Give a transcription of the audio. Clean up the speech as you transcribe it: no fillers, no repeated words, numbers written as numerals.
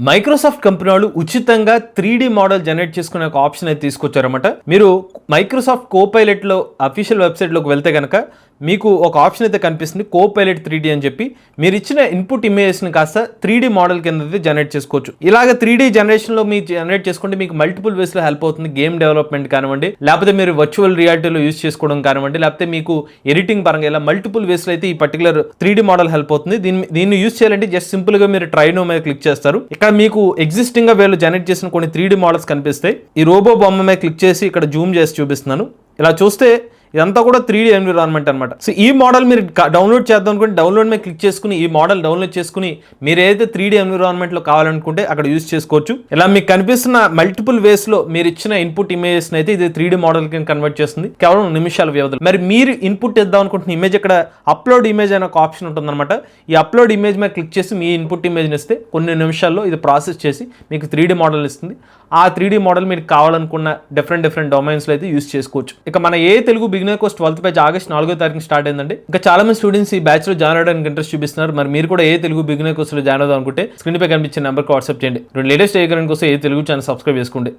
Microsoft company వాళ్ళు ఉచితంగా 3D model generate చేసుకునే ఒక ఆప్షన్ అయితే తీసుకొచ్చారన్నమాట. మీరు మైక్రోసాఫ్ట్ కోపైలట్లో అఫీషియల్ వెబ్సైట్లోకి వెళ్తే కనుక మీకు ఒక ఆప్షన్ అయితే కనిపిస్తుంది, కోపైలట్ 3D అని చెప్పి. మీరు ఇచ్చిన ఇన్పుట్ ఇమేజెస్ని కాస్త 3D మోడల్ కింద అయితే జనరేట్ చేసుకోవచ్చు. ఇలాగ 3D జనరేషన్లో మీరు జనరేట్ చేసుకుంటే మీకు మల్టిపుల్ వేస్లో హెల్ప్ అవుతుంది. గేమ్ డెవలప్మెంట్ కానివ్వండి, లేకపోతే మీరు వర్చువల్ రియాలిటీలో యూజ్ చేసుకోవడం కానివ్వండి, లేకపోతే మీకు ఎడిటింగ్ పరంగా ఇలా మల్టిపుల్ వేస్లో అయితే ఈ పర్టికులర్ 3D మోడల్ హెల్ప్ అవుతుంది. దీన్ని యూజ్ చేయాలంటే జస్ట్ సింపుల్గా మీరు ట్రై నో మీద క్లిక్ చేస్తారు. ఇక్కడ మీకు ఎగ్జిస్టింగ్ గా వీళ్ళు జనరేట్ చేసిన కొన్ని 3D మోడల్స్ కనిపిస్తాయి. ఈ రోబో బొమ్మ మీద క్లిక్ చేసి ఇక్కడ జూమ్ చేసి చూపిస్తున్నాను. ఇలా చూస్తే ఇదంతా కూడా 3D ఎన్విరాన్మెంట్ అనమాట. సో ఈ మోడల్ మీరు డౌన్లోడ్ చేద్దాం అనుకుంటే డౌన్లోడ్ మీద క్లిక్ చేసుకుని ఈ మోడల్ డౌన్లోడ్ చేసుకుని మీరు ఏదైతే 3D ఎన్విరాన్మెంట్ లో కావాలనుకుంటే అక్కడ యూజ్ చేసుకోవచ్చు. ఇలా మీకు కనిపిస్తున్న మల్టిపుల్ వేస్ లో మీరు ఇచ్చిన ఇన్పుట్ ఇమేజెస్ అయితే ఇది 3D మోడల్ కింద కన్వర్ట్ చేస్తుంది కేవలం నిమిషాల వ్యవధిలో. మరి మీరు ఇన్పుట్ ఇద్దాం అనుకుంటున్న ఇమేజ్ ఇక్కడ అప్లోడ్ ఇమేజ్ అనే ఒక ఆప్షన్ ఉంటుంది అనమాట. ఈ అప్లోడ్ ఇమేజ్ మీద క్లిక్ చేసి మీ ఇన్పుట్ ఇమేజ్ ఇస్తే కొన్ని నిమిషాల్లో ఇది ప్రాసెస్ చేసి మీకు 3D మోడల్ ఇస్తుంది. ఆ 3D మోడల్ మీరు కావాలనుకున్న డిఫరెంట్ డొమైన్స్లో అయితే యూజ్ చేసుకోవచ్చు. ఇక మన ఏ Telugu beginner course 12th batch August 4వ తారీఖున స్టార్ట్ అయిందండి. ఇంకా చాలా మంది స్టూడెంట్స్ ఈ బ్యాచ్ లో జాయిన్ అవడానికి ఇంట్రెస్ట్ చూపిస్తున్నారు. మరి మీరు కూడా ఏ తెలుగు బిగినర్ కోర్స్ లో జాయిన్ అవుదాం అనుకుంటే స్క్రీన్ పై కనిపించే నెంబర్కి వాట్సాప్ చేయండి. లేటెస్ట్ ఏ కోసం ఏ తెలుగు ఛానల్ సబ్స్క్రైబ్ చేసుకోండి.